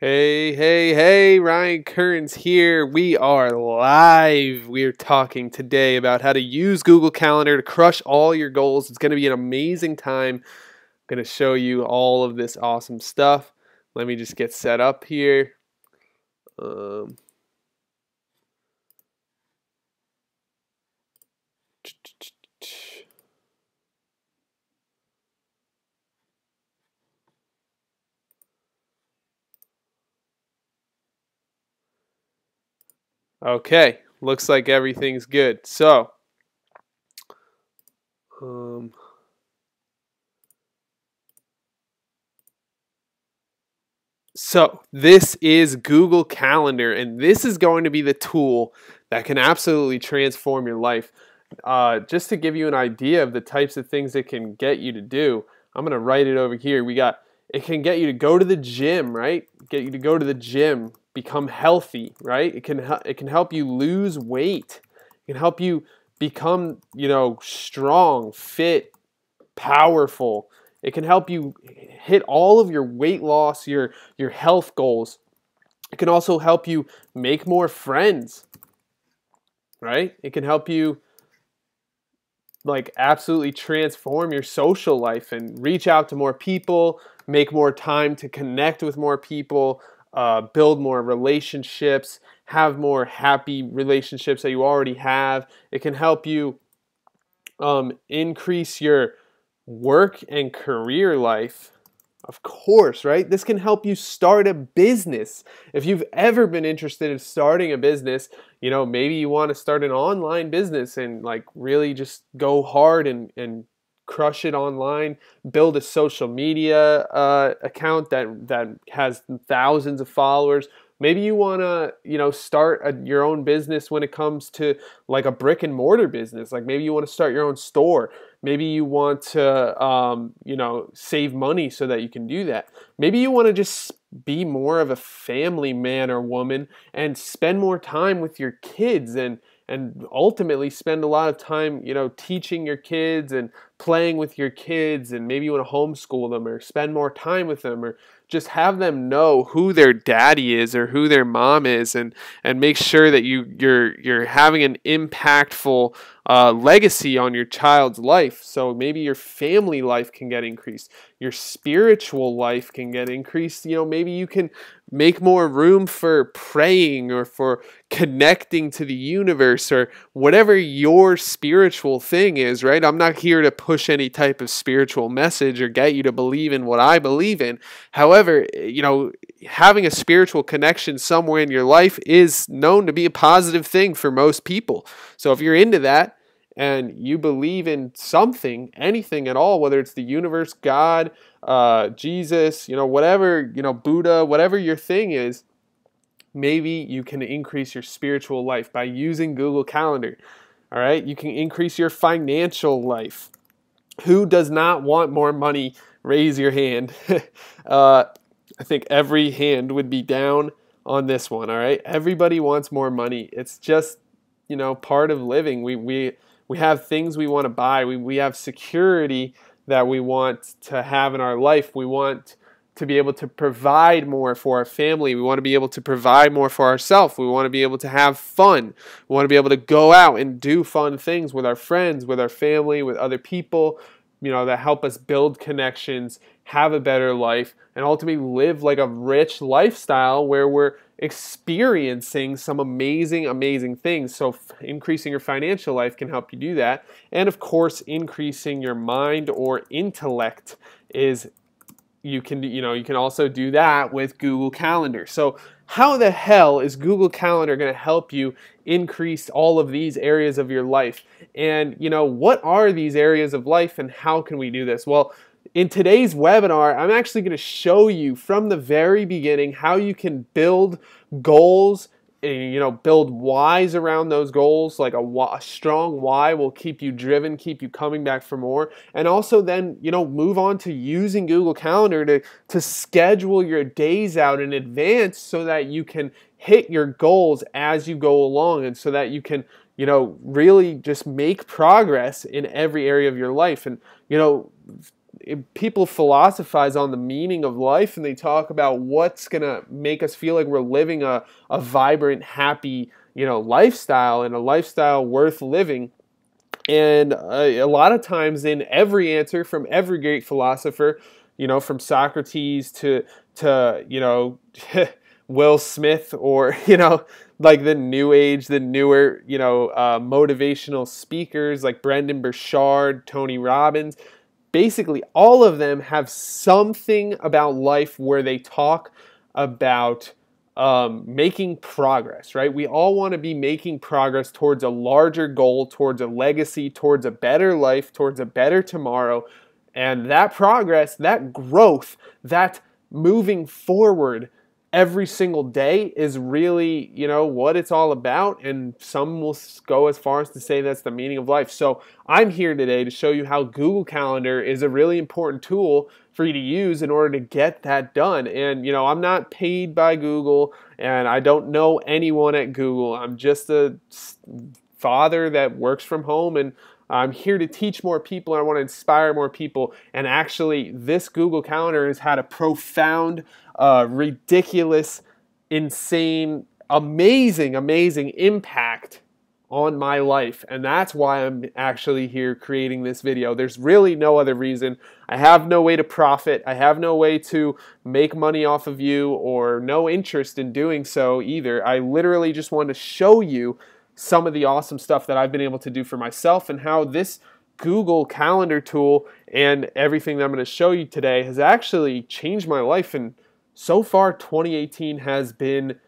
Hey, hey, hey, Ryan Kearns here. We are live. We're talking today about how to use Google Calendar to crush all your goals. It's going to be an amazing time. I'm going to show you all of this awesome stuff. Let me just get set up here. Um, okay, looks like everything's good. Um, So this is Google Calendar, and this is going to be the tool that can absolutely transform your life. Just to give you an idea of the types of things it can get you to do, I'm going to write it over here. It can get you to go to the gym, right? Get you to go to the gym, become healthy, right? It can help you lose weight. It can help you become, strong, fit, powerful. It can help you hit all of your weight loss, your health goals. It can also help you make more friends, right? It can help you absolutely transform your social life and reach out to more people, make more time to connect with more people, build more relationships, have more happy relationships that you already have. It can help you increase your work and career life, of course, right? This can help you start a business. If you've ever been interested in starting a business, maybe you want to start an online business and really just go hard and crush it online, build a social media account that has thousands of followers. Maybe you want to, start your own business when it comes to a brick and mortar business. Maybe you want to start your own store. Maybe you want to, save money so that you can do that. Maybe you want to just be more of a family man or woman and spend more time with your kids and ultimately spend a lot of time, teaching your kids and playing with your kids, and maybe you want to homeschool them or spend more time with them or just have them know who their daddy is or who their mom is, and make sure that you're having an impactful legacy on your child's life. So maybe your family life can get increased, your spiritual life can get increased. Maybe you can make more room for praying or for connecting to the universe or whatever your spiritual thing is, right? I'm not here to push any type of spiritual message or get you to believe in what I believe in. However, having a spiritual connection somewhere in your life is known to be a positive thing for most people. So if you're into that and you believe in something, anything at all, whether it's the universe, God, Jesus, whatever, Buddha, whatever your thing is, maybe you can increase your spiritual life by using Google Calendar. All right, you can increase your financial life. Who does not want more money? Raise your hand. I think every hand would be down on this one. All right, everybody wants more money. It's just part of living. We have things we want to buy. We have security that we want to have in our life. We want to be able to provide more for our family. We want to be able to provide more for ourselves. We want to be able to have fun. We want to be able to go out and do fun things with our friends, with our family, with other people, that help us build connections, have a better life, and ultimately live a rich lifestyle where we're experiencing some amazing, amazing things. So increasing your financial life can help you do that. And of course, increasing your mind or intellect is you can also do that with Google Calendar. So how the hell is Google Calendar going to help you increase all of these areas of your life? And what are these areas of life and how can we do this? Well, in today's webinar, I'm actually going to show you from the very beginning how you can build goals and build whys around those goals. A strong why will keep you driven, keep you coming back for more, and also then move on to using Google Calendar to schedule your days out in advance so that you can hit your goals as you go along, and so that you can really just make progress in every area of your life. And people philosophize on the meaning of life, and they talk about what's going to make us feel like we're living a vibrant, happy, lifestyle, and a lifestyle worth living. And a lot of times in every answer from every great philosopher, from Socrates to Will Smith, or, like the new age, the newer, motivational speakers like Brendan Burchard, Tony Robbins, basically all of them have something about life where they talk about making progress, right? We all want to be making progress towards a larger goal, towards a legacy, towards a better life, towards a better tomorrow. And that progress, that growth, that moving forward every single day is really, what it's all about. And some will go as far as to say that's the meaning of life. So I'm here today to show you how Google Calendar is a really important tool for you to use in order to get that done. And, I'm not paid by Google, and I don't know anyone at Google. I'm just a father that works from home, and I'm here to teach more people, and I want to inspire more people. And actually, this Google Calendar has had a profound, ridiculous, insane, amazing impact on my life. And that's why I'm actually here creating this video. There's really no other reason. I have no way to profit. I have no way to make money off of you, or no interest in doing so either. I literally just want to show you some of the awesome stuff that I've been able to do for myself, and how this Google Calendar tool and everything that I'm going to show you today has actually changed my life. And so far, 2018 has been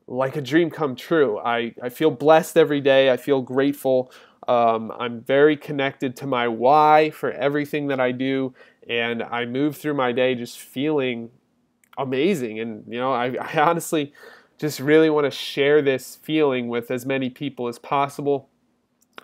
like a dream come true. I feel blessed every day. I feel grateful. I'm very connected to my why for everything that I do, and I move through my day just feeling amazing. And I honestly just really want to share this feeling with as many people as possible.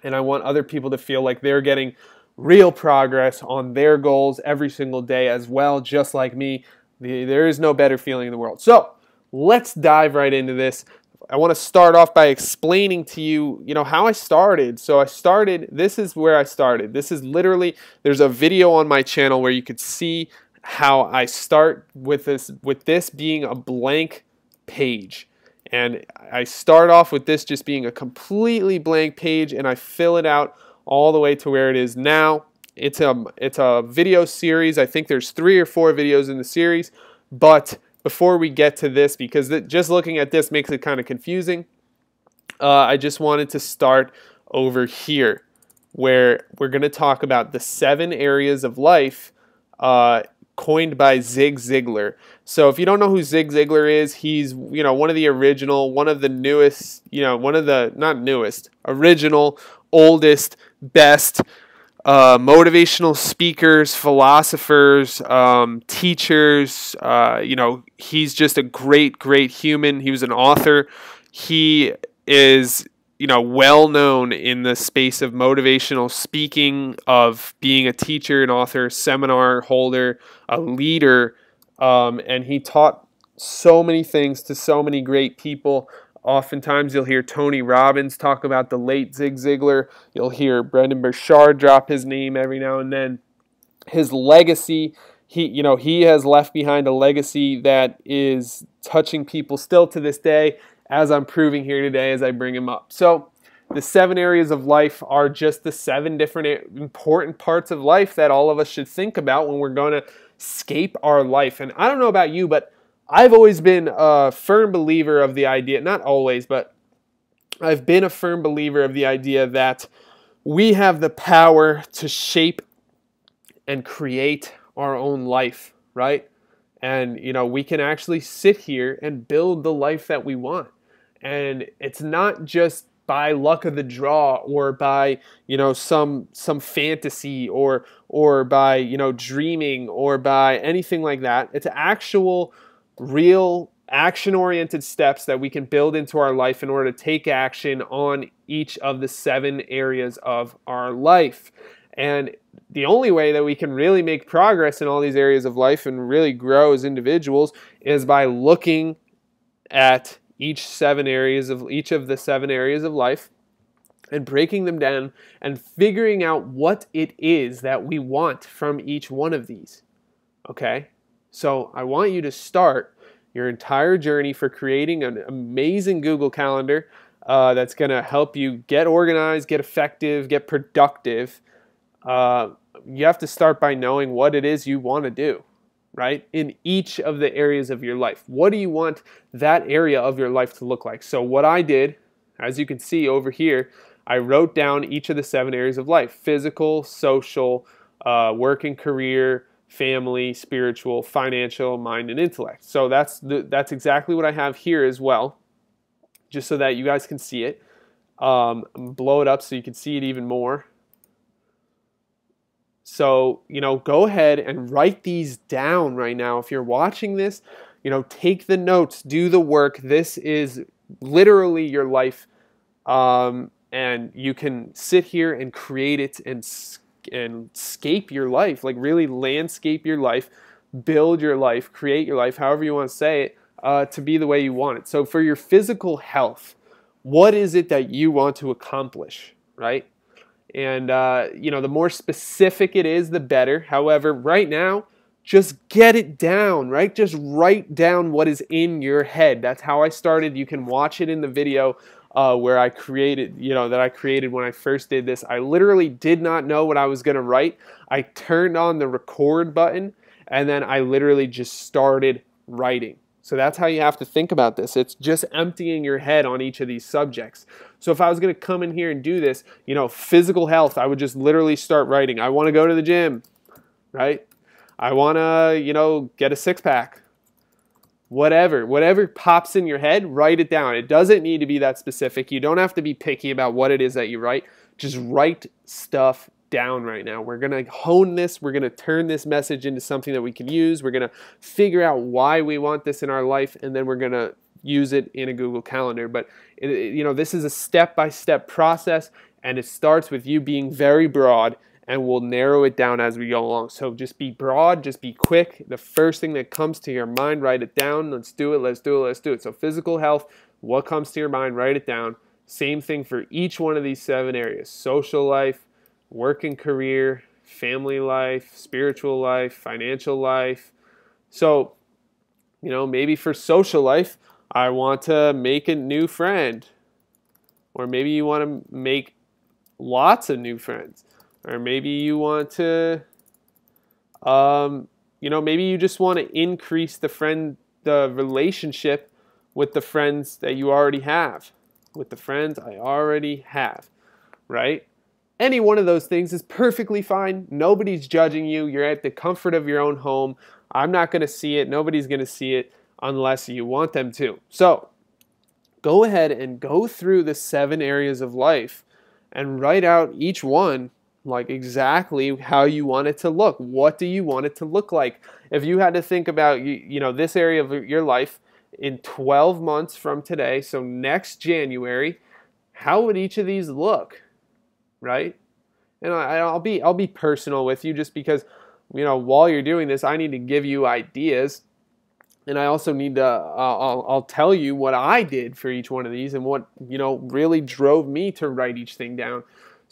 And I want other people to feel like they're getting real progress on their goals every single day as well, just like me. There is no better feeling in the world. So let's dive right into this. I want to start off by explaining to you, how I started. So this is where I started. This is literally, there's a video on my channel where you could see how I start with this being a blank page. And I start off with this just being a completely blank page, and I fill it out all the way to where it is now. It's a video series. I think there's 3 or 4 videos in the series. But before we get to this, because just looking at this makes it kind of confusing, I just wanted to start over here, where we're going to talk about the 7 areas of life coined by Zig Ziglar. So if you don't know who Zig Ziglar is, he's one of the original, one of the newest, original, oldest, best motivational speakers, philosophers, teachers. He's just a great human. He was an author. He is well known in the space of motivational speaking, of being a teacher, an author, seminar holder, a leader, and he taught so many things to so many great people. Oftentimes you'll hear Tony Robbins talk about the late Zig Ziglar. You'll hear Brendan Burchard drop his name every now and then. His legacy, he has left behind a legacy that is touching people still to this day, as I'm proving here today as I bring him up. So the 7 areas of life are just the 7 different important parts of life that all of us should think about when we're going to scape our life. And I don't know about you, but I've always been a firm believer of the idea, not always, but I've been a firm believer of the idea that we have the power to shape and create our own life, right? And, we can actually sit here and build the life that we want. And it's not just by luck of the draw, or by, some fantasy, or by, dreaming, or by anything like that. It's actual, real, action-oriented steps that we can build into our life in order to take action on each of the 7 areas of our life. And the only way that we can really make progress in all these areas of life and really grow as individuals is by looking at each of the 7 areas of life and breaking them down and figuring out what it is that we want from each one of these. Okay? So I want you to start your entire journey for creating an amazing Google Calendar that's going to help you get organized, get effective, get productive. You have to start by knowing what it is you want to do, right? In each of the areas of your life. What do you want that area of your life to look like? So what I did, as you can see over here, I wrote down each of the 7 areas of life: physical, social, work and career, family, spiritual, financial, mind, and intellect. So that's exactly what I have here as well, just so that you guys can see it. Blow it up so you can see it even more. So, go ahead and write these down right now. If you're watching this, take the notes, do the work. This is literally your life. And you can sit here and create it and scape your life, like really landscape your life, build your life, create your life, however you want to say it, to be the way you want it. So for your physical health, what is it that you want to accomplish, right? And, the more specific it is, the better. However, right now, just get it down, right? Just write down what is in your head. That's how I started. You can watch it in the video where I created, that I created when I first did this. I literally did not know what I was going to write. I turned on the record button, and then I literally just started writing. So that's how you have to think about this. It's just emptying your head on each of these subjects. So if I was going to come in here and do this, physical health, I would just literally start writing. I want to go to the gym, right? I want to, get a six-pack. Whatever pops in your head, write it down. It doesn't need to be that specific. You don't have to be picky about what it is that you write. Just write stuff down right now. We're going to hone this. We're going to turn this message into something that we can use. We're going to figure out why we want this in our life, and then we're going to use it in a Google Calendar. But, this is a step-by-step process, and it starts with you being very broad, and we'll narrow it down as we go along. So just be broad, just be quick. The first thing that comes to your mind, write it down. Let's do it. So physical health, what comes to your mind, write it down. Same thing for each one of these 7 areas: social life, work and career, family life, spiritual life, financial life. So, maybe for social life, I want to make a new friend. Or maybe you want to make lots of new friends. Or maybe you want to, maybe you just want to increase the relationship with the friends that you already have. With the friends I already have, right? Any one of those things is perfectly fine. Nobody's judging you. You're at the comfort of your own home. I'm not going to see it. Nobody's going to see it unless you want them to. So go ahead and go through the 7 areas of life and write out each one like exactly how you want it to look. What do you want it to look like? If you had to think about this area of your life in 12 months from today, so next January, how would each of these look? Right? And I'll be personal with you, just because while you're doing this, I need to give you ideas, and I also need to I'll tell you what I did for each one of these and what really drove me to write each thing down.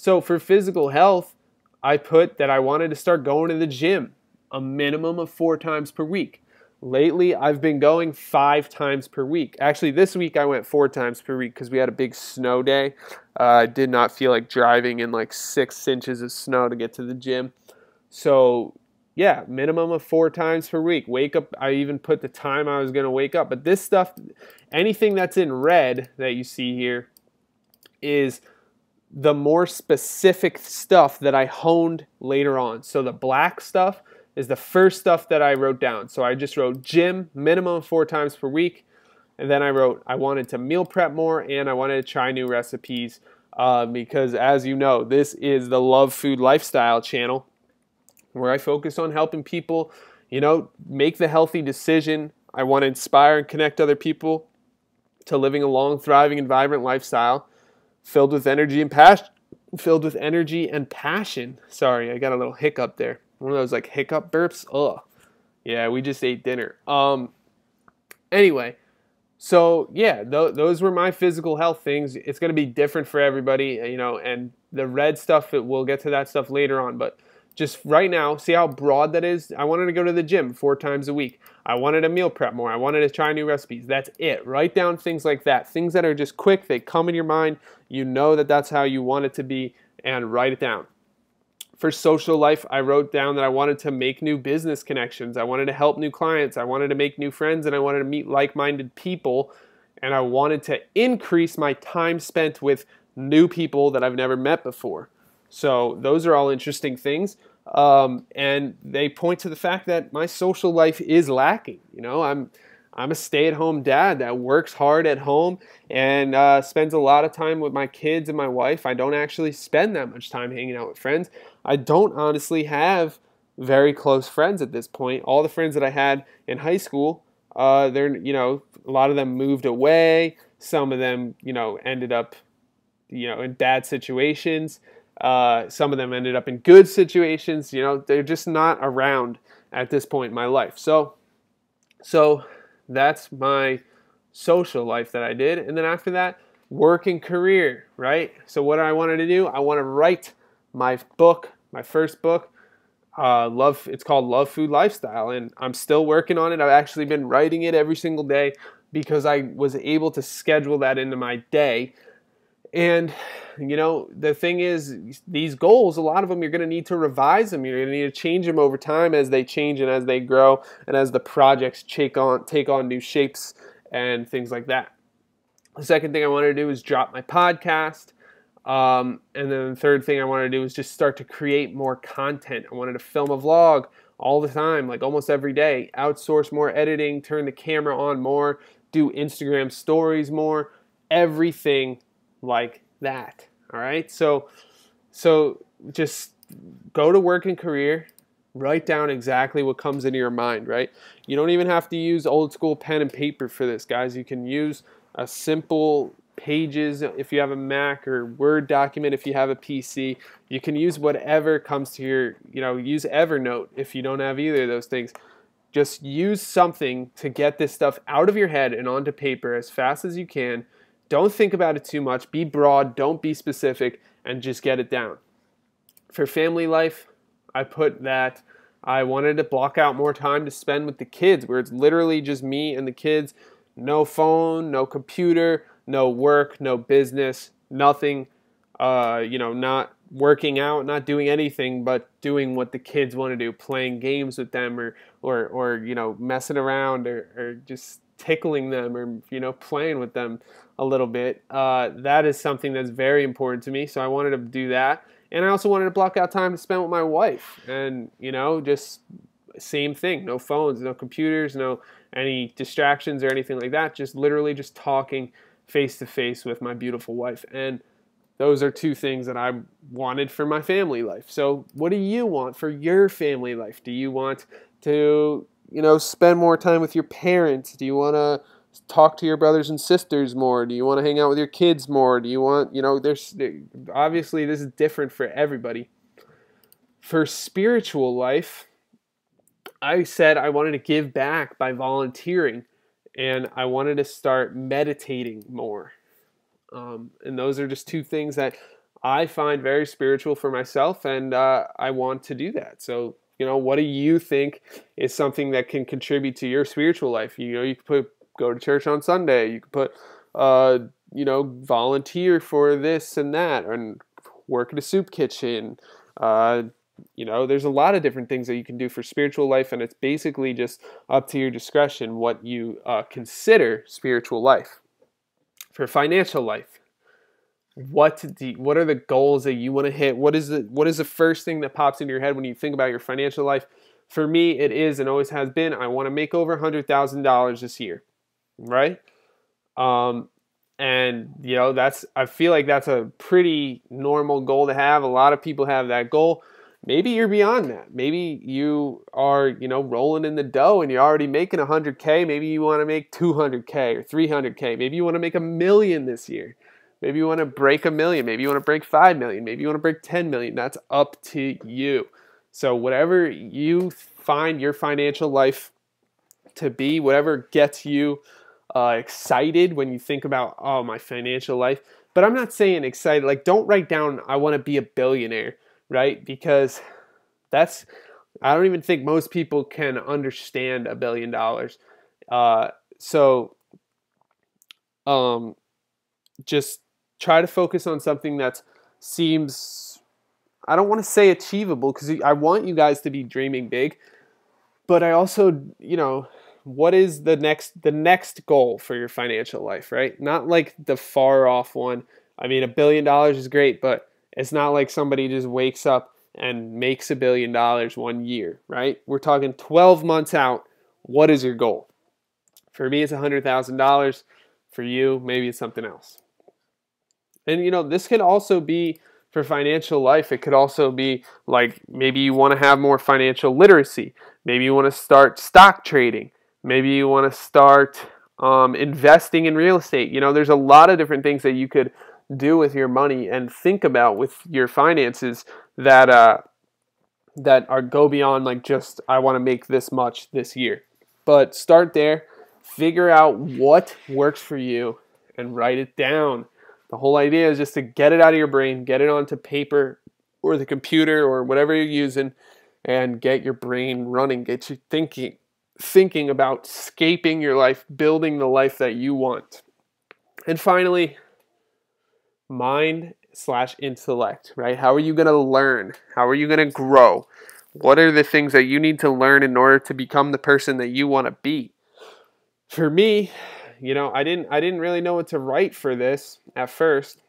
So for physical health, I put that I wanted to start going to the gym a minimum of 4 times per week. Lately, I've been going 5 times per week. Actually, this week I went 4 times per week because we had a big snow day. I did not feel like driving in like 6 inches of snow to get to the gym. So yeah, minimum of 4 times per week. Wake up, I even put the time I was going to wake up. But this stuff, anything that's in red that you see here is the more specific stuff that I honed later on. So the black stuff is the first stuff that I wrote down. So I just wrote gym, minimum of 4 times per week. And then I wrote I wanted to meal prep more, and I wanted to try new recipes because, as you know, this is the Love Food Lifestyle channel where I focus on helping people, make the healthy decision. I want to inspire and connect other people to living a long, thriving, and vibrant lifestyle filled with energy and passion. Sorry, I got a little hiccup there. One of those like hiccup burps. Ugh. Yeah, we just ate dinner. Anyway, So yeah, those were my physical health things. It's going to be different for everybody, and the red stuff, we'll get to that stuff later on. But just right now, see how broad that is? I wanted to go to the gym 4 times a week. I wanted to meal prep more. I wanted to try new recipes. That's it. Write down things like that. Things that are just quick. They come in your mind. You know that that's how you want it to be, and write it down. For social life, I wrote down that I wanted to make new business connections. I wanted to help new clients. I wanted to make new friends, and I wanted to meet like-minded people. And I wanted to increase my time spent with new people that I've never met before. So those are all interesting things. And they point to the fact that my social life is lacking. I'm a stay-at-home dad that works hard at home and spends a lot of time with my kids and my wife. I don't actually spend that much time hanging out with friends. I don't honestly have very close friends at this point. All the friends that I had in high school, a lot of them moved away. Some of them, ended up, in bad situations. Some of them ended up in good situations. They're just not around at this point in my life. So that's my social life that I did. And then after that, work and career, right? So what I wanted to do, I want to write my book, my first book. It's called Love Food Lifestyle, and I'm still working on it. I've actually been writing it every single day because I was able to schedule that into my day. And the thing is, these goals, a lot of them, you're going to need to revise them. You're going to need to change them over time as they change and as they grow and as the projects take on new shapes and things like that. The second thing I wanted to do is drop my podcast. And then the third thing I wanted to do is just start to create more content. I wanted to film a vlog all the time, like almost every day, outsource more editing, turn the camera on more, do Instagram stories more, everything like that. All right. So just go to work and career, write down exactly what comes into your mind, right? You don't even have to use old school pen and paper for this, guys. You can use a simple Pages if you have a Mac, or Word document if you have a PC. You can use whatever comes to use Evernote if you don't have either of those things. Just use something to get this stuff out of your head and onto paper as fast as you can. Don't think about it too much. Be broad, don't be specific, and just get it down. For family life, I put that I wanted to block out more time to spend with the kids, where it's literally just me and the kids. No phone, no computer, no work, no business, nothing, not working out, not doing anything but doing what the kids want to do, playing games with them or messing around or just tickling them or, playing with them a little bit. That is something that's very important to me. So I wanted to do that. And I also wanted to block out time to spend with my wife and, just same thing. No phones, no computers, no any distractions or anything like that. Just literally just talking face to face with my beautiful wife. And those are two things that I wanted for my family life. So what do you want for your family life? Do you want to, spend more time with your parents? Do you want to talk to your brothers and sisters more? Do you want to hang out with your kids more? Do you want, obviously this is different for everybody. For spiritual life, I said I wanted to give back by volunteering, and I wanted to start meditating more. And those are just two things that I find very spiritual for myself, and I want to do that. So, what do you think is something that can contribute to your spiritual life? You could go to church on Sunday. You could put, volunteer for this and that, and work in a soup kitchen. There's a lot of different things that you can do for spiritual life, and it's basically just up to your discretion what you consider spiritual life. For financial life, what are the goals that you want to hit? What is the first thing that pops into your head when you think about your financial life? For me, it is and always has been, I want to make over $100,000 this year, right? And I feel like that's a pretty normal goal to have. A lot of people have that goal. Maybe you're beyond that. Maybe you are, rolling in the dough and you're already making 100K. Maybe you want to make 200K or 300K. Maybe you want to make $1 million this year. Maybe you want to break $1 million. Maybe you want to break 5 million. Maybe you want to break 10 million. That's up to you. So whatever you find your financial life to be, whatever gets you excited when you think about, oh, my financial life. But I'm not saying excited. Like, don't write down, I want to be a billionaire, right? Because I don't even think most people can understand $1 billion. So just try to focus on something that seems, I don't want to say achievable, because I want you guys to be dreaming big, but I also, what is the next goal for your financial life, right? Not like the far off one. I mean, $1 billion is great, but it's not like somebody just wakes up and makes $1 billion 1 year, right? We're talking 12 months out. What is your goal? For me, it's $100,000. For you, maybe it's something else. And this could also be for financial life. It could also be like, maybe you want to have more financial literacy. Maybe you want to start stock trading. Maybe you want to start investing in real estate. There's a lot of different things that you could do with your money and think about with your finances that go beyond like just, I want to make this much this year. But start there, figure out what works for you, and write it down. The whole idea is just to get it out of your brain, get it onto paper or the computer or whatever you're using, and get your brain running, get you thinking about scaping your life, building the life that you want. And finally, mind/intellect, right? How are you going to learn? How are you going to grow? What are the things that you need to learn in order to become the person that you want to be? For me, I didn't really know what to write for this at first.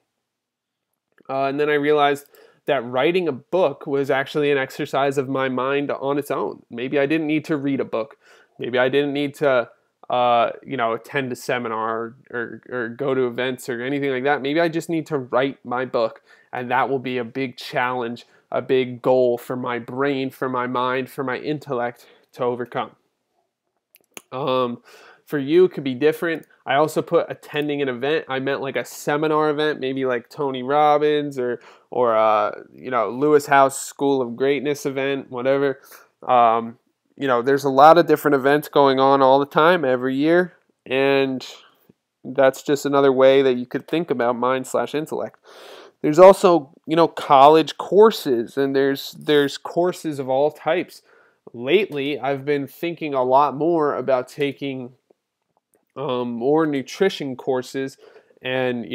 And then I realized that writing a book was actually an exercise of my mind on its own. Maybe I didn't need to read a book. Maybe I didn't need to, attend a seminar or go to events or anything like that. Maybe I just need to write my book, and that will be a big challenge, a big goal for my brain, for my mind, for my intellect to overcome. For you, it could be different. I also put attending an event. I meant like a seminar event, maybe like Tony Robbins or Lewis House School of Greatness event, whatever. There's a lot of different events going on all the time, every year, and that's just another way that you could think about mind/intellect. There's also, college courses, and there's courses of all types. Lately, I've been thinking a lot more about taking more nutrition courses and,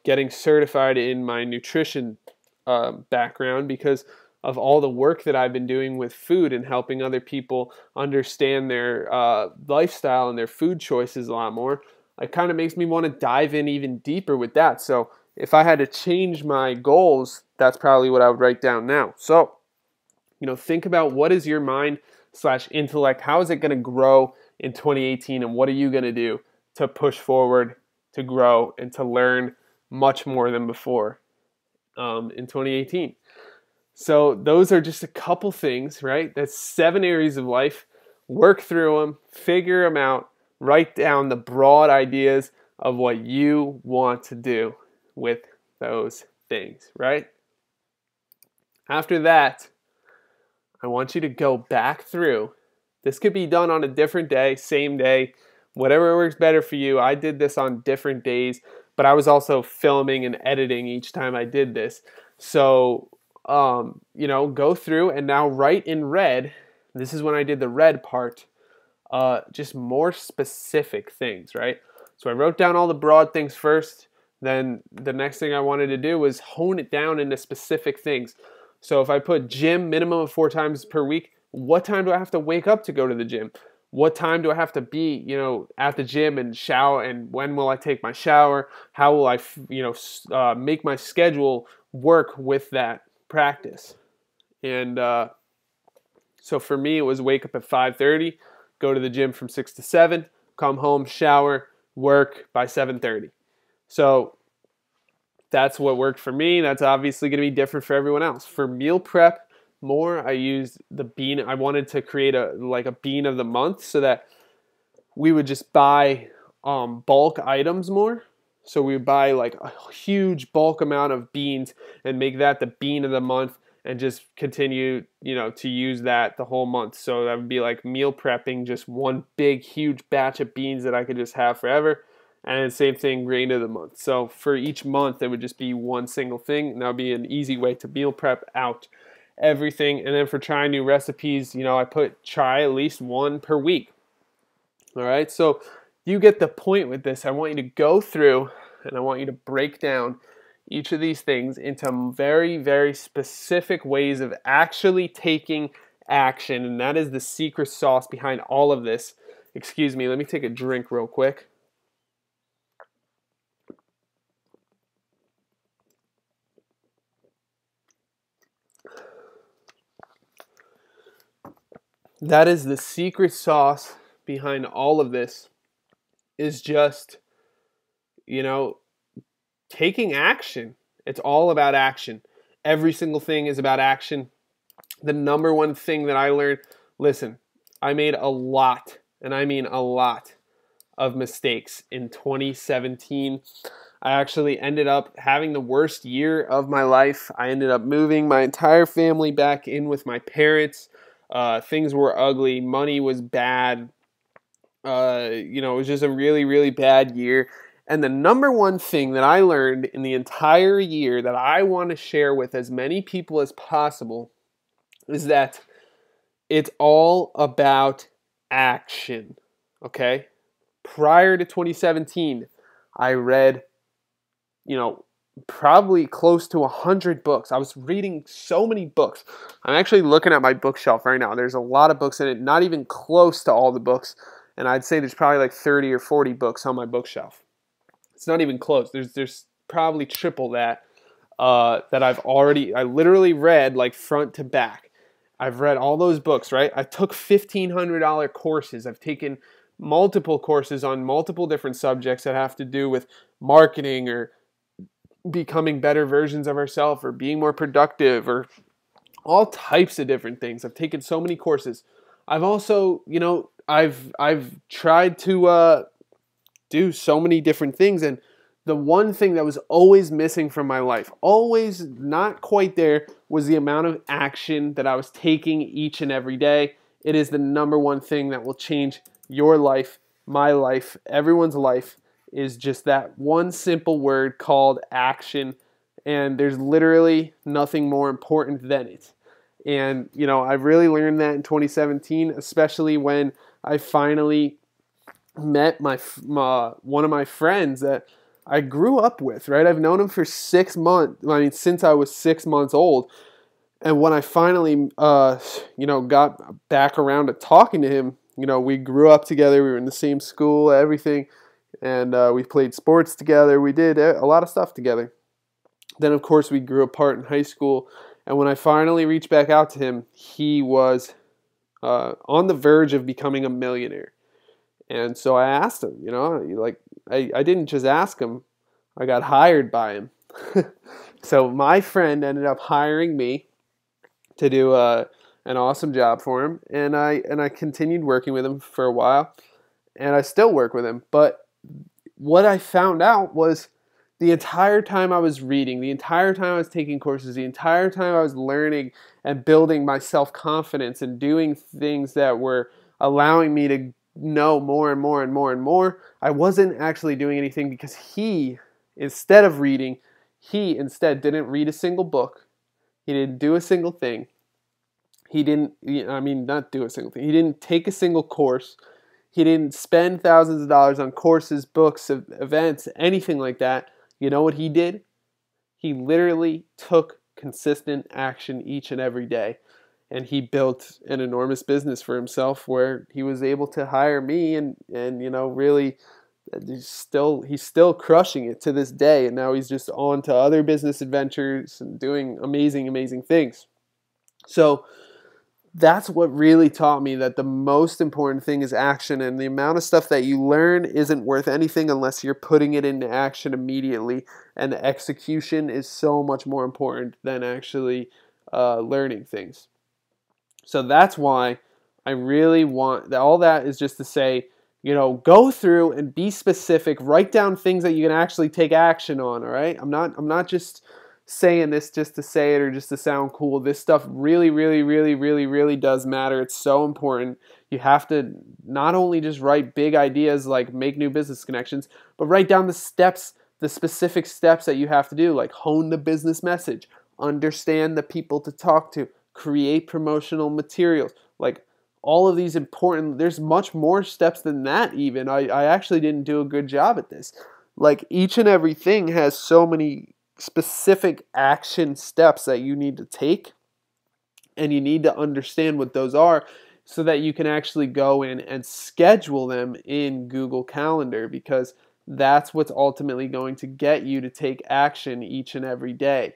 getting certified in my nutrition background, because of all the work that I've been doing with food and helping other people understand their lifestyle and their food choices a lot more. It kind of makes me want to dive in even deeper with that. So if I had to change my goals, that's probably what I would write down now. So, think about, what is your mind/intellect? How is it going to grow in 2018? And what are you going to do to push forward, to grow, and to learn much more than before in 2018? So those are just a couple things, right? That's 7 areas of life. Work through them, figure them out, write down the broad ideas of what you want to do with those things, right? After that, I want you to go back through. This could be done on a different day, same day, whatever works better for you. I did this on different days, but I was also filming and editing each time I did this. So, go through and now write in red. This is when I did the red part, just more specific things, right? So I wrote down all the broad things first. Then the next thing I wanted to do was hone it down into specific things. So if I put gym minimum of 4 times per week, what time do I have to wake up to go to the gym? What time do I have to be, at the gym and shower? And when will I take my shower? How will I, make my schedule work with that practice? And so for me, it was wake up at 5:30, go to the gym from 6 to 7, come home, shower, work by 7:30. So that's what worked for me. That's obviously going to be different for everyone else. For meal prep, I used the bean. I wanted to create a bean of the month, so that we would just buy bulk items more. So we would buy like a huge bulk amount of beans and make that the bean of the month. and just continue, to use that the whole month. So that would be like meal prepping, just one big, huge batch of beans that I could just have forever. And then same thing, grain of the month. So for each month, it would just be one single thing. And that would be an easy way to meal prep out everything. And then for trying new recipes, I try at least one per week. All right, so you get the point with this. I want you to go through and I want you to break down each of these things into very, very specific ways of actually taking action. And that is the secret sauce behind all of this. Excuse me, let me take a drink real quick. That is the secret sauce behind all of this, is just, taking action. It's all about action. Every single thing is about action. The number one thing that I learned, listen, I made a lot, and I mean a lot, of mistakes in 2017. I actually ended up having the worst year of my life. I ended up moving my entire family back in with my parents. Things were ugly. Money was bad. It was just a really, really bad year. And the number one thing that I learned in the entire year that I want to share with as many people as possible is that it's all about action. Okay? Prior to 2017, I read, probably close to 100 books. I was reading so many books. I'm actually looking at my bookshelf right now. There's a lot of books in it, not even close to all the books. And I'd say there's probably like 30 or 40 books on my bookshelf. It's not even close. There's probably triple that that I literally read like front to back. I've read all those books, right? I took $1,500 courses. I've taken multiple courses on multiple different subjects that have to do with marketing or becoming better versions of ourselves or being more productive or all types of different things. I've taken so many courses. I've also, I've tried to do so many different things, and the one thing that was always missing from my life, always not quite there, was the amount of action that I was taking each and every day. It is the number one thing that will change your life, my life, everyone's life, is just that one simple word called action. And there's literally nothing more important than it. And, I've really learned that in 2017, especially when I finally met one of my friends that I grew up with, right? I've known him for 6 months. Since I was 6 months old. And when I finally, got back around to talking to him, we grew up together. We were in the same school, everything. And we played sports together. We did a lot of stuff together. Then, of course, we grew apart in high school. And when I finally reached back out to him, he was on the verge of becoming a millionaire. And so I asked him, I didn't just ask him, I got hired by him. So my friend ended up hiring me to do an awesome job for him. And I continued working with him for a while. And I still work with him. But what I found out was the entire time I was reading, the entire time I was taking courses, the entire time I was learning and building my self-confidence and doing things that were allowing me to know more and more and more and more, I wasn't actually doing anything, because instead of reading, he instead didn't read a single book. He didn't do a single thing. He didn't take a single course. He didn't spend thousands of dollars on courses, books, events, anything like that. You know what he did? He literally took consistent action each and every day. And he built an enormous business for himself where he was able to hire me and really he's still crushing it to this day. And now he's just on to other business adventures and doing amazing, amazing things. So that's what really taught me that the most important thing is action, and the amount of stuff that you learn isn't worth anything unless you're putting it into action immediately, and the execution is so much more important than actually learning things. So that's why I really want all that is just to say, go through and be specific, write down things that you can actually take action on, all right? I'm not just saying this just to say it or just to sound cool. This stuff really, really, really, really, really does matter. It's so important. You have to not only just write big ideas like make new business connections, but write down the steps, the specific steps that you have to do, like hone the business message, understand the people to talk to, create promotional materials, like all of these important, there's much more steps than that even. I actually didn't do a good job at this. Like each and every thing has so many specific action steps that you need to take, and you need to understand what those are so that you can actually go in and schedule them in Google Calendar, because that's what's ultimately going to get you to take action each and every day.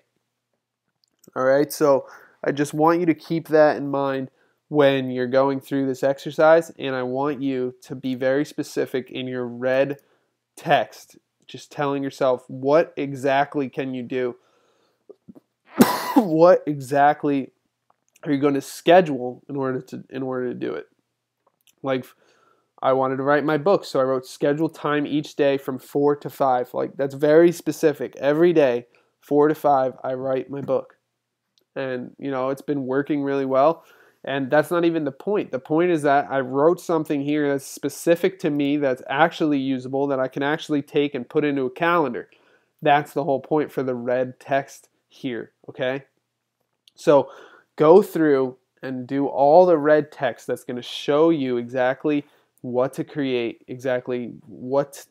All right, so I just want you to keep that in mind when you're going through this exercise, and I want you to be very specific in your red text, just telling yourself what exactly can you do, what exactly are you going to schedule in order to do it. Like I wanted to write my book, so I wrote schedule time each day from 4 to 5. Like that's very specific. Every day, 4 to 5, I write my book. And, it's been working really well. And that's not even the point. The point is that I wrote something here that's specific to me, that's actually usable, that I can actually take and put into a calendar. That's the whole point for the red text here, okay? So go through and do all the red text that's going to show you exactly what to create, exactly what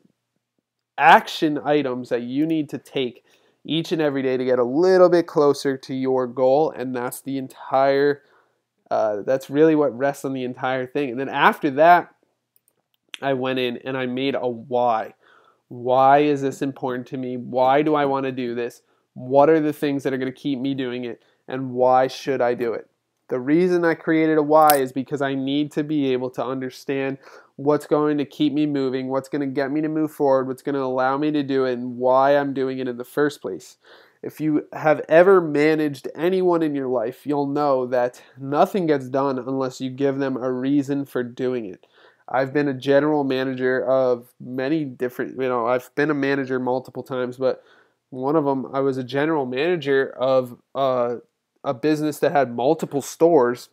action items that you need to take each and every day to get a little bit closer to your goal. And that's the entire, that's really what rests on the entire thing. And then after that, I went in and I made a why. Why is this important to me? Why do I want to do this? What are the things that are going to keep me doing it? And why should I do it? The reason I created a why is because I need to be able to understand what's going to keep me moving, what's going to get me to move forward, what's going to allow me to do it, and why I'm doing it in the first place. If you have ever managed anyone in your life, you'll know that nothing gets done unless you give them a reason for doing it. I've been a general manager of many different, I've been a manager multiple times, but one of them, I was a general manager of a business that had multiple stores,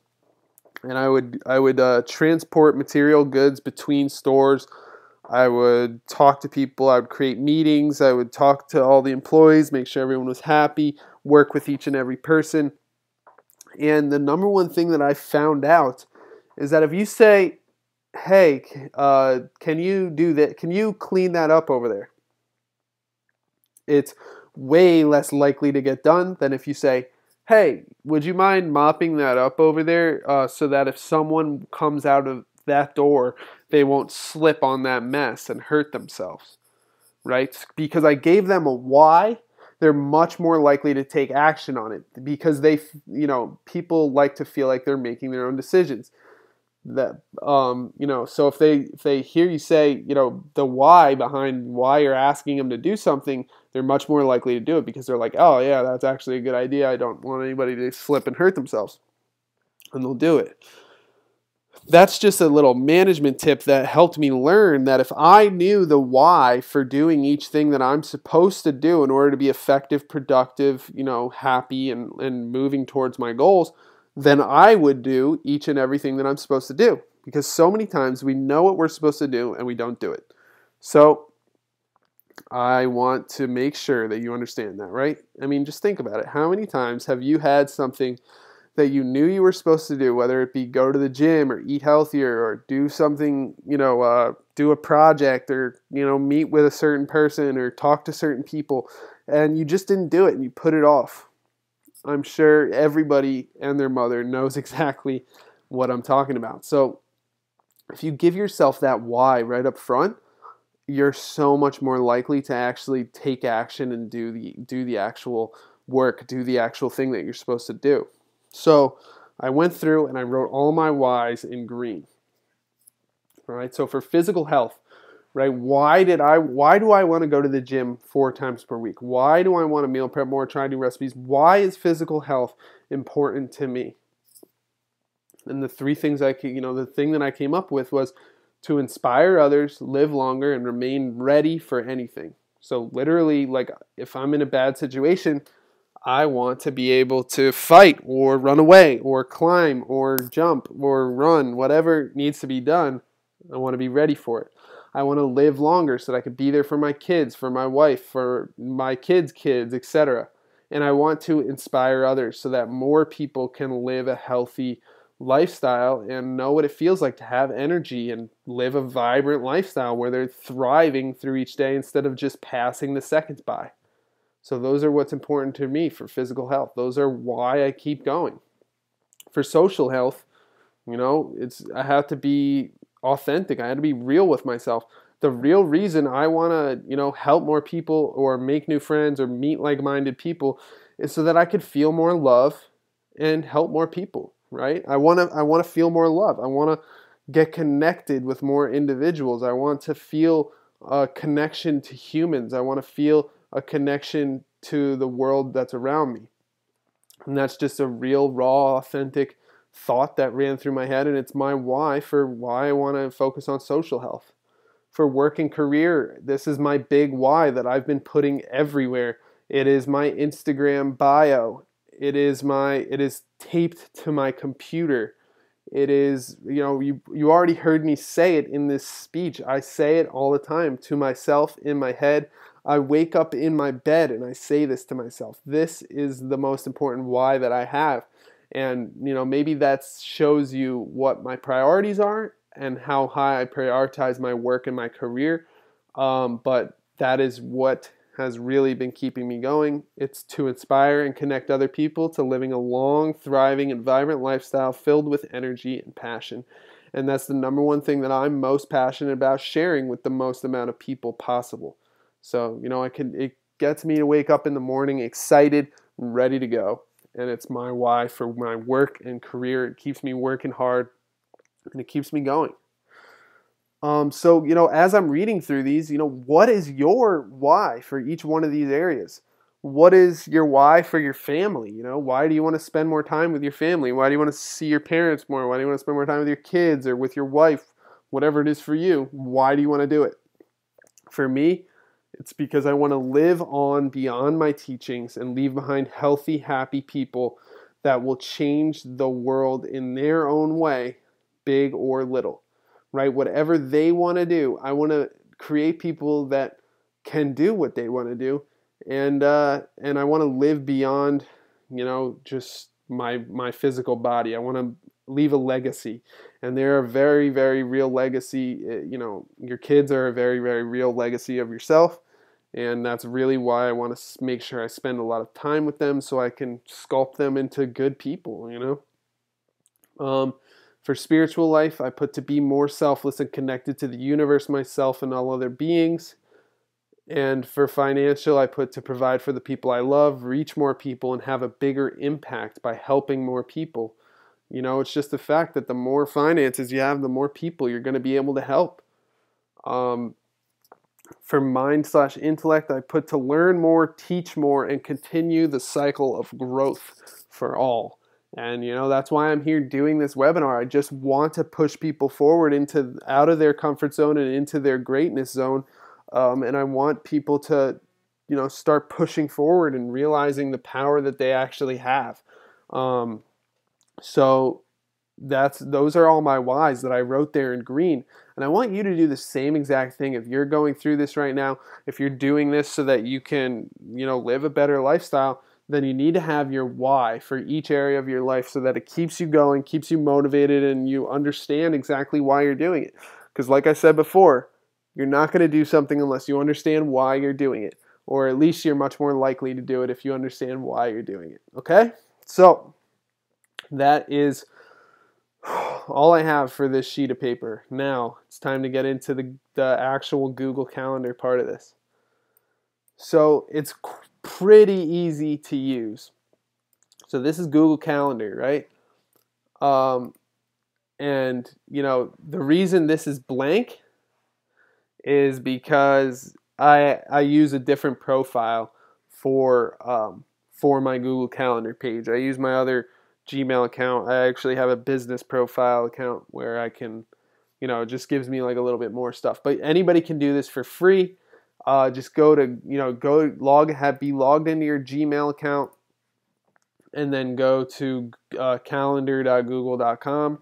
and I would transport material goods between stores. I would talk to people. I would create meetings. I would talk to all the employees, make sure everyone was happy, work with each and every person. And the number one thing that I found out is that if you say, hey, can you do that? Can you clean that up over there? It's way less likely to get done than if you say, hey, would you mind mopping that up over there so that if someone comes out of that door, they won't slip on that mess and hurt themselves, right? Because I gave them a why, they're much more likely to take action on it, because people like to feel like they're making their own decisions. That so if they hear you say the why behind why you're asking them to do something, they're much more likely to do it, because they're like, oh yeah, that's actually a good idea, I don't want anybody to slip and hurt themselves, and they'll do it. That's just a little management tip that helped me learn that if I knew the why for doing each thing that I'm supposed to do in order to be effective, productive, happy and moving towards my goals, then I would do each and everything that I'm supposed to do. Because so many times we know what we're supposed to do and we don't do it. So I want to make sure that you understand that, right? I mean, just think about it. How many times have you had something that you knew you were supposed to do, whether it be go to the gym or eat healthier or do something, do a project or, meet with a certain person or talk to certain people, and you just didn't do it and you put it off? I'm sure everybody and their mother knows exactly what I'm talking about. So if you give yourself that why right up front, you're so much more likely to actually take action and do the actual work, do the actual thing that you're supposed to do. So I went through and I wrote all my whys in green. All right. So for physical health, right? Why do I want to go to the gym 4 times per week? Why do I want to meal prep more, try new recipes? Why is physical health important to me? And the 3 things the thing that I came up with was to inspire others, live longer, and remain ready for anything. So literally, like if I'm in a bad situation, I want to be able to fight or run away or climb or jump or run, whatever needs to be done. I want to be ready for it. I want to live longer so that I could be there for my kids, for my wife, for my kids' kids, etc. And I want to inspire others so that more people can live a healthy lifestyle and know what it feels like to have energy and live a vibrant lifestyle where they're thriving through each day instead of just passing the seconds by. So those are what's important to me for physical health. Those are why I keep going. For social health, I have to be authentic. I had to be real with myself. The real reason I want to, help more people or make new friends or meet like-minded people is so that I could feel more love and help more people, right? I want to feel more love. I want to get connected with more individuals. I want to feel a connection to humans. I want to feel a connection to the world that's around me. And that's just a real, raw, authentic thought that ran through my head, and it's my why for why I want to focus on social health. For work and career, this is my big why that I've been putting everywhere. It is my Instagram bio. It is taped to my computer. It is, you already heard me say it in this speech. I say it all the time to myself in my head. I wake up in my bed and I say this to myself. This is the most important why that I have. And, maybe that shows you what my priorities are and how high I prioritize my work and my career. But that is what has really been keeping me going. It's to inspire and connect other people to living a long, thriving, and vibrant lifestyle filled with energy and passion. And that's the number one thing that I'm most passionate about sharing with the most amount of people possible. So, it gets me to wake up in the morning excited, ready to go. And it's my why for my work and career. It keeps me working hard and it keeps me going. So, as I'm reading through these, what is your why for each one of these areas? What is your why for your family? Why do you want to spend more time with your family? Why do you want to see your parents more? Why do you want to spend more time with your kids or with your wife? Whatever it is for you, why do you want to do it? For me, it's because I want to live on beyond my teachings and leave behind healthy, happy people that will change the world in their own way, big or little. Right? Whatever they want to do, I want to create people that can do what they want to do, and I want to live beyond, just my physical body. I want to leave a legacy, and they're a very, very real legacy. Your kids are a very, very real legacy of yourself, and that's really why I want to make sure I spend a lot of time with them so I can sculpt them into good people. For spiritual life, I put to be more selfless and connected to the universe, myself, and all other beings. And for financial, I put to provide for the people I love, reach more people, and have a bigger impact by helping more people. It's just the fact that the more finances you have, the more people you're going to be able to help. For mind/intellect, I put to learn more, teach more, and continue the cycle of growth for all. And that's why I'm here doing this webinar. I just want to push people forward out of their comfort zone and into their greatness zone. And I want people to, start pushing forward and realizing the power that they actually have. So those are all my whys that I wrote there in green. And I want you to do the same exact thing. If you're going through this right now, if you're doing this so that you can, live a better lifestyle, then you need to have your why for each area of your life so that it keeps you going, keeps you motivated, and you understand exactly why you're doing it. Because like I said before, you're not going to do something unless you understand why you're doing it. Or at least you're much more likely to do it if you understand why you're doing it. Okay? So that is all I have for this sheet of paper. Now it's time to get into the actual Google Calendar part of this. So it's pretty easy to use. So this is Google Calendar, right? And the reason this is blank is because I use a different profile for my Google Calendar page. I use my other Gmail account. I actually have a business profile account where I can, it just gives me like a little bit more stuff. But anybody can do this for free. Just go to, be logged into your Gmail account and then go to calendar.google.com,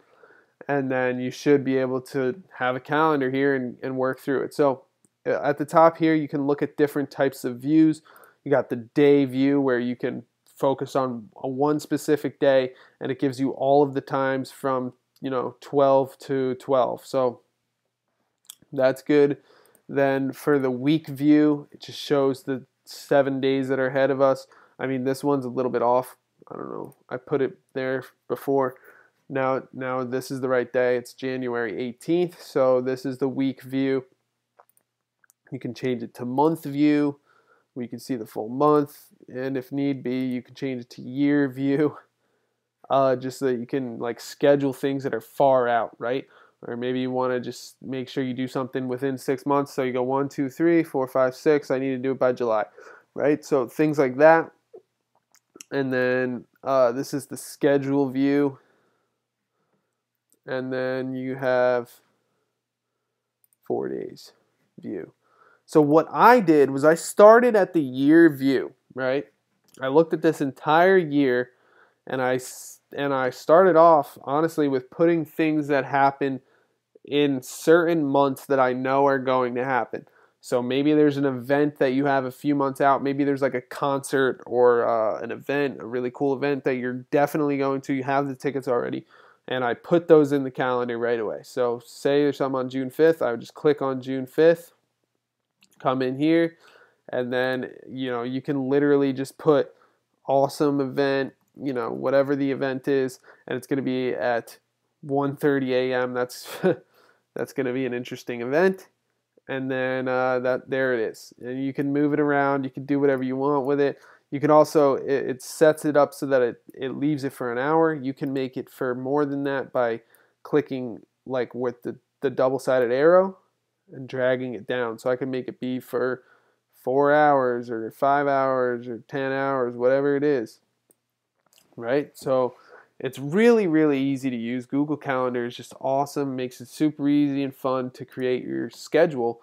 and then you should be able to have a calendar here and work through it. So at the top here, you can look at different types of views. You got the day view where you can focus on one specific day, and it gives you all of the times from 12 to 12. So that's good. Then for the week view, it just shows the 7 days that are ahead of us. I mean, this one's a little bit off. I don't know. I put it there before. Now this is the right day. It's January 18th. So this is the week view. You can change it to month view, where you can see the full month. And if need be, you can change it to year view, just so that you can like schedule things that are far out, right? Or maybe you want to just make sure you do something within 6 months. So you go 1, 2, 3, 4, 5, 6. I need to do it by July, right? So things like that. And then this is the schedule view. And then you have 4 days view. So what I did was I started at the year view, right? I looked at this entire year, and I started off honestly with putting things that happen in certain months that I know are going to happen. So maybe there's an event that you have a few months out. Maybe there's like a concert or an event, a really cool event that you're definitely going to. You have the tickets already. And I put those in the calendar right away. So say there's something on June 5th, I would just click on June 5th, come in here, and then you can literally just put awesome event, whatever the event is, and it's going to be at 1:30 a.m. That's that's going to be an interesting event. And then there it is. And you can move it around. You can do whatever you want with it. You can also, it sets it up so that it leaves it for an hour. You can make it for more than that by clicking like with the double-sided arrow and dragging it down. So I can make it be for 4 hours or 5 hours or 10 hours, whatever it is, right? So it's really, really easy to use. Google Calendar is just awesome. Makes it super easy and fun to create your schedule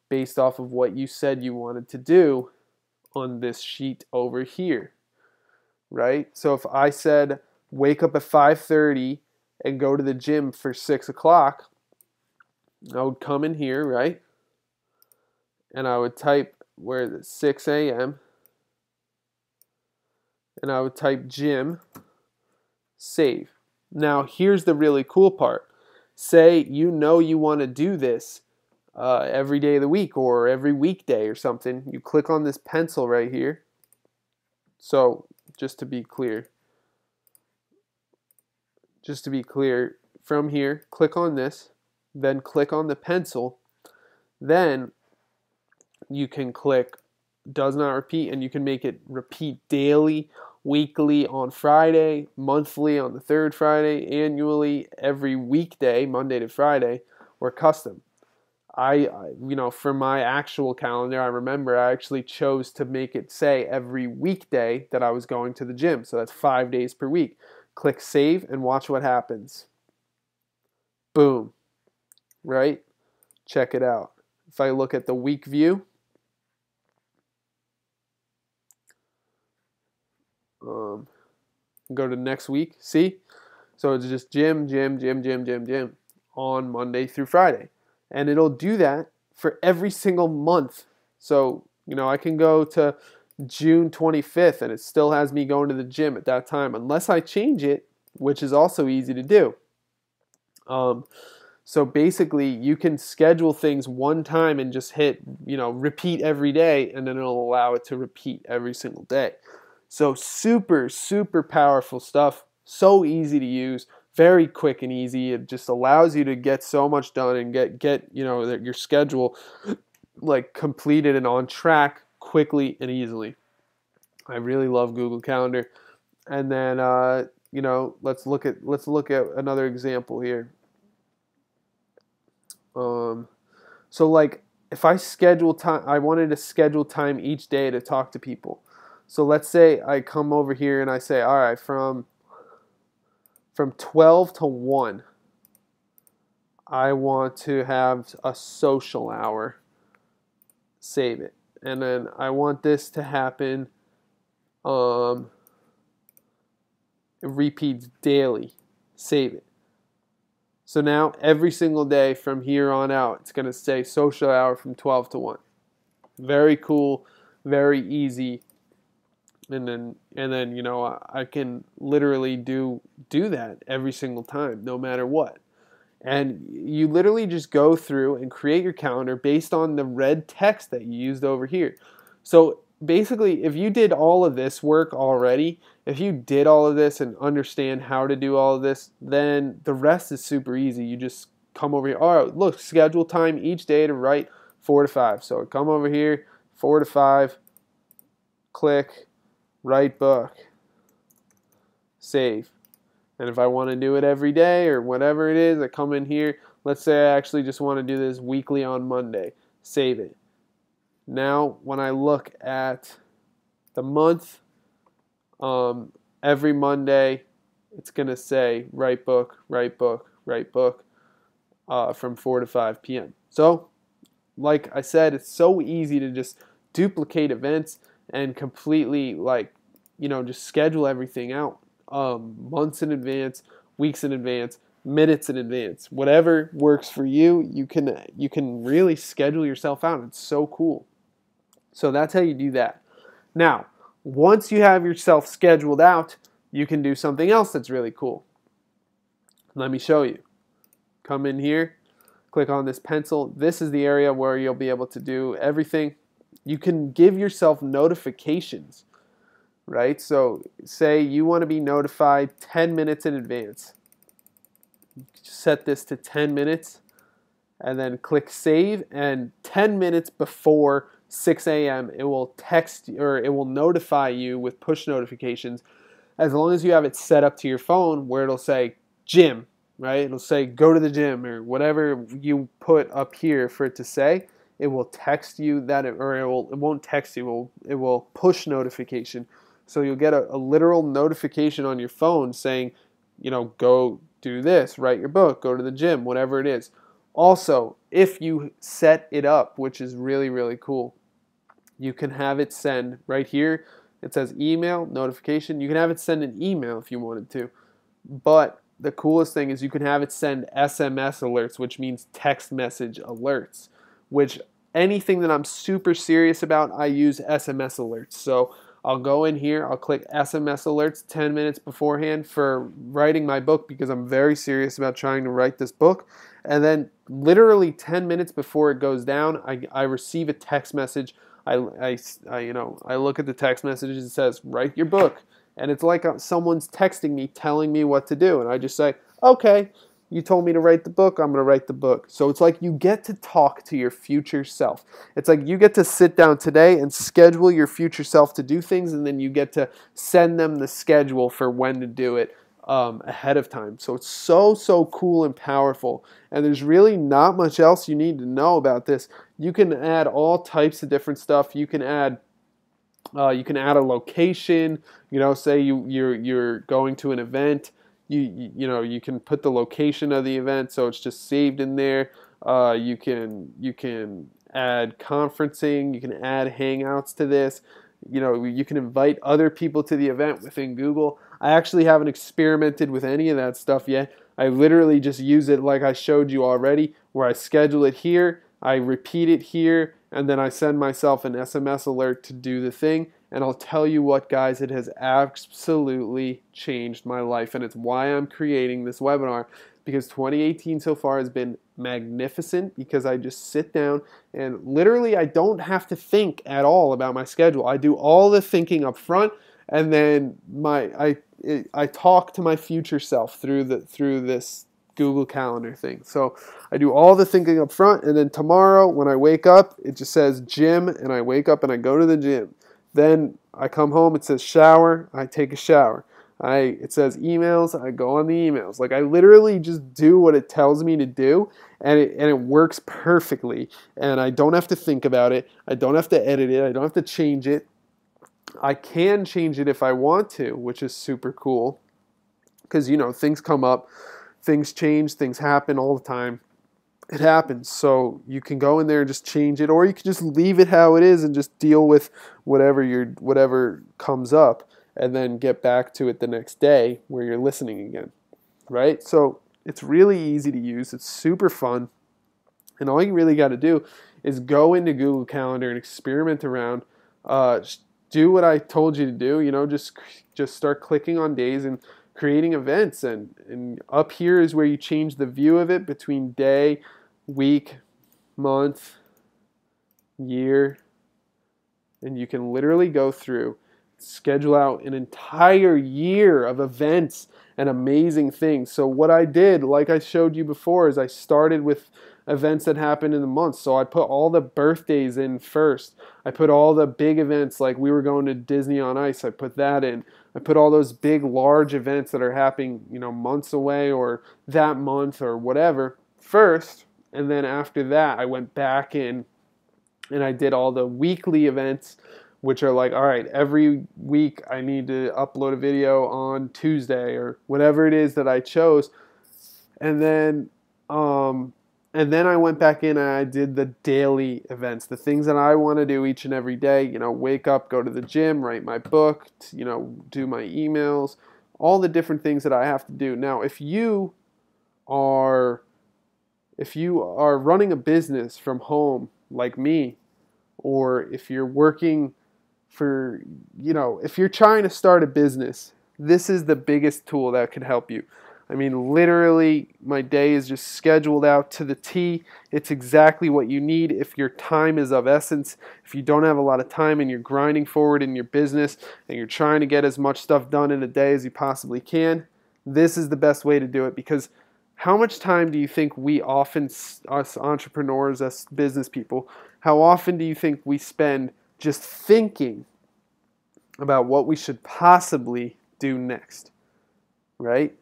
based off of what you said you wanted to do on this sheet over here, right? So if I said wake up at 5:30 and go to the gym for 6 o'clock, I would come in here, right? And I would type where is it, 6 a.m. and I would type gym, save. Now here's the really cool part. Say you want to do this every day of the week or every weekday or something. You click on this pencil right here. So just to be clear, from here, click on this, then click on the pencil, then you can click does not repeat, and you can make it repeat daily, weekly on Friday, monthly on the third Friday, annually every weekday, Monday to Friday, or custom. I for my actual calendar, I remember I actually chose to make it say every weekday that I was going to the gym. So that's 5 days per week. Click save and watch what happens. Boom. Right? Check it out. If I look at the week view, go to next week. See? So it's just gym on Monday through Friday. And it'll do that for every single month. So, I can go to June 25th and it still has me going to the gym at that time, unless I change it, which is also easy to do. So basically, you can schedule things one time and just hit, repeat every day, and then it'll allow it to repeat every single day. So super, super powerful stuff. So easy to use. Very quick and easy. It just allows you to get so much done and get your schedule like completed and on track quickly and easily. I really love Google Calendar. And then let's look at another example here. So like if I schedule time, I wanted to schedule time each day to talk to people. So let's say I come over here and I say, all right, from 12 to 1, I want to have a social hour. Save it. And then I want this to happen It repeats daily. Save it. So now every single day from here on out, it's going to say social hour from 12 to 1. Very cool, very easy. And then you know, I can literally do that every single time, no matter what. And you literally just go through and create your calendar based on the red text that you used over here. So basically, if you did all of this work already, if you did all of this and understand how to do all of this, then the rest is super easy. You just come over here. All right, look, schedule time each day to write 4 to 5. So come over here, 4 to 5, click, write book, save. And if I want to do it every day or whatever it is, I come in here. Let's say I actually just want to do this weekly on Monday. Save it. Now, when I look at the month, every Monday, it's going to say write book, write book, write book from 4 to 5 p.m. So, like I said, it's so easy to just duplicate events and completely, like, you know, just schedule everything out. Months in advance, weeks in advance, minutes in advance, whatever works for you, you can really schedule yourself out. It's so cool. So that's how you do that. Now, once you have yourself scheduled out, you can do something else that's really cool. Let me show you. Come in here, click on this pencil. This is the area where you'll be able to do everything. You can give yourself notifications. Right? So say you want to be notified 10 minutes in advance. Set this to 10 minutes and then click save, and 10 minutes before 6 a.m. it will text or it will notify you with push notifications, as long as you have it set up to your phone where it'll say gym, right? It'll say go to the gym or whatever you put up here for it to say. It will text you that, or it won't text you, it will push notification. So you'll get a literal notification on your phone saying, you know, go do this, write your book, go to the gym, whatever it is. Also, if you set it up, which is really, really cool, you can have it send right here. It says email notification. You can have it send an email if you wanted to. But the coolest thing is you can have it send SMS alerts, which means text message alerts, which anything that I'm super serious about, I use SMS alerts. So I'll go in here, I'll click SMS alerts 10 minutes beforehand for writing my book, because I'm very serious about trying to write this book. And then literally 10 minutes before it goes down, I receive a text message. I look at the text message, it says write your book. And it's like someone's texting me telling me what to do. And I just say, okay, you told me to write the book, I'm going to write the book. So it's like you get to talk to your future self. It's like you get to sit down today and schedule your future self to do things, and then you get to send them the schedule for when to do it ahead of time. So it's so, so cool and powerful. And there's really not much else you need to know about this. You can add all types of different stuff. You can add a location. You know, say you're going to an event. You can put the location of the event, so it's just saved in there. You can add conferencing. You can add hangouts to this. You know, you can invite other people to the event within Google. I actually haven't experimented with any of that stuff yet. I literally just use it like I showed you already, where I schedule it here, I repeat it here, and then I send myself an SMS alert to do the thing. And I'll tell you what, guys, it has absolutely changed my life, and it's why I'm creating this webinar, because 2018 so far has been magnificent, because I just sit down and literally I don't have to think at all about my schedule. I do all the thinking up front, and then I talk to my future self through this Google Calendar thing. So I do all the thinking up front, and then tomorrow when I wake up, it just says gym, and I wake up and I go to the gym. Then I come home, it says shower, I take a shower. It says emails, I go on the emails. Like, I literally just do what it tells me to do, and it works perfectly. And I don't have to think about it. I don't have to edit it. I don't have to change it. I can change it if I want to, which is super cool. Because, you know, things come up, things change, things happen all the time. It happens. So you can go in there and just change it, or you can just leave it how it is and just deal with whatever comes up. and then get back to it the next day where you're listening again, right? So it's really easy to use. It's super fun. And all you really got to do is go into Google Calendar and experiment around. Do what I told you to do. Just start clicking on days and creating events. And up here is where you change the view of it between day, week, month, year. And you can literally go through, schedule out an entire year of events and amazing things. So what I did, like I showed you before, is I started with events that happened in the month. So I put all the birthdays in first. I put all the big events, like we were going to Disney on Ice. I put that in. I put all those big, large events that are happening, months away or that month or whatever first. And then after that, I went back in and I did all the weekly events, which are like, all right, every week I need to upload a video on Tuesday or whatever it is that I chose. And then I went back in and I did the daily events, the things that I want to do each and every day. Wake up, go to the gym, write my book, do my emails, all the different things that I have to do. Now, if you are running a business from home like me, or if you're working for, if you're trying to start a business, this is the biggest tool that could help you. I mean, literally, my day is just scheduled out to the T. It's exactly what you need if your time is of essence. If you don't have a lot of time and you're grinding forward in your business and you're trying to get as much stuff done in a day as you possibly can, this is the best way to do it. Because how much time do you think we often, us entrepreneurs, us business people, how often do you think we spend just thinking about what we should possibly do next, right?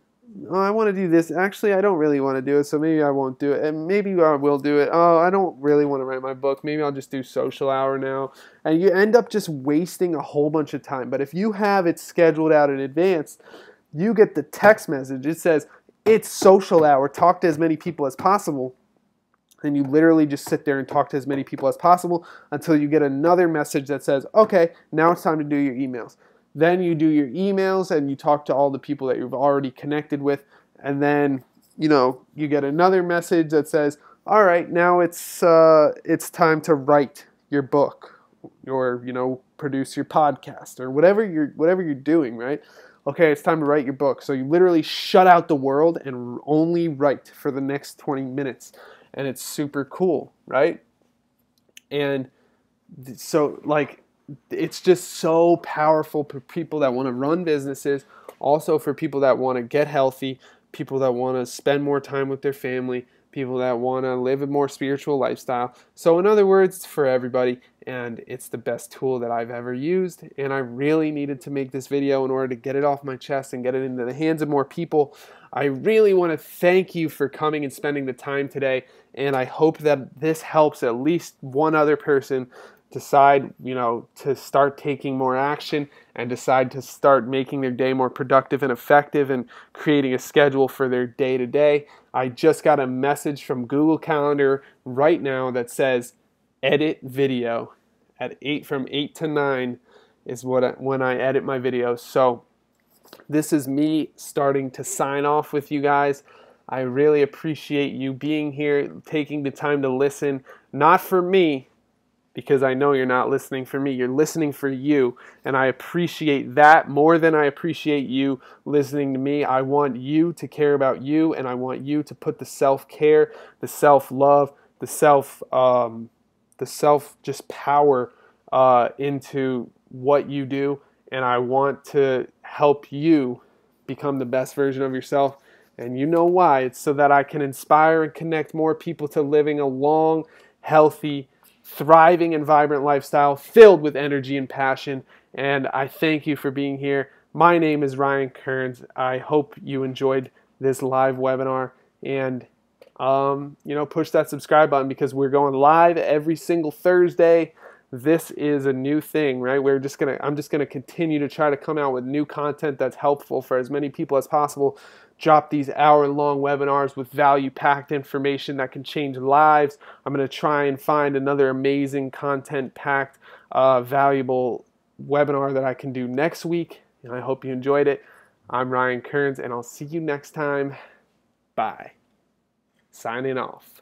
Oh, I want to do this. Actually, I don't really want to do it, so maybe I won't do it. And maybe I will do it. Oh, I don't really want to write my book. Maybe I'll just do social hour now. And you end up just wasting a whole bunch of time. But if you have it scheduled out in advance, you get the text message. It says, it's social hour. Talk to as many people as possible. And you literally just sit there and talk to as many people as possible until you get another message that says, okay, now it's time to do your emails. Then you do your emails and you talk to all the people that you've already connected with. And then, you get another message that says, all right, now it's time to write your book or, produce your podcast or whatever you're doing, right? Okay, it's time to write your book. So you literally shut out the world and only write for the next 20 minutes. And it's super cool, right? And so, it's just so powerful for people that want to run businesses, also for people that want to get healthy, people that want to spend more time with their family, people that want to live a more spiritual lifestyle. So in other words, it's for everybody, and it's the best tool that I've ever used. And I really needed to make this video in order to get it off my chest and get it into the hands of more people. I really want to thank you for coming and spending the time today, and I hope that this helps at least one other person decide, to start taking more action and decide to start making their day more productive and effective and creating a schedule for their day-to-day. I just got a message from Google Calendar right now that says edit video from 8 to 9 is when I edit my videos. So this is me starting to sign off with you guys. I really appreciate you being here, taking the time to listen, not for me, because I know you're not listening for me. You're listening for you, and I appreciate that more than I appreciate you listening to me. I want you to care about you, and I want you to put the self-care, the self-love, the self just power into what you do, and I want to help you become the best version of yourself. And you know why? It's so that I can inspire and connect more people to living a long, healthy, thriving and vibrant lifestyle filled with energy and passion. And I thank you for being here. My name is Ryan Kearns. I hope you enjoyed this live webinar, and push that subscribe button, because we're going live every single Thursday. This is a new thing, right? I'm just gonna continue to try to come out with new content that's helpful for as many people as possible. Drop these hour-long webinars with value-packed information that can change lives. I'm going to try and find another amazing content-packed, valuable webinar that I can do next week. And I hope you enjoyed it. I'm Ryan Kearns, and I'll see you next time. Bye. Signing off.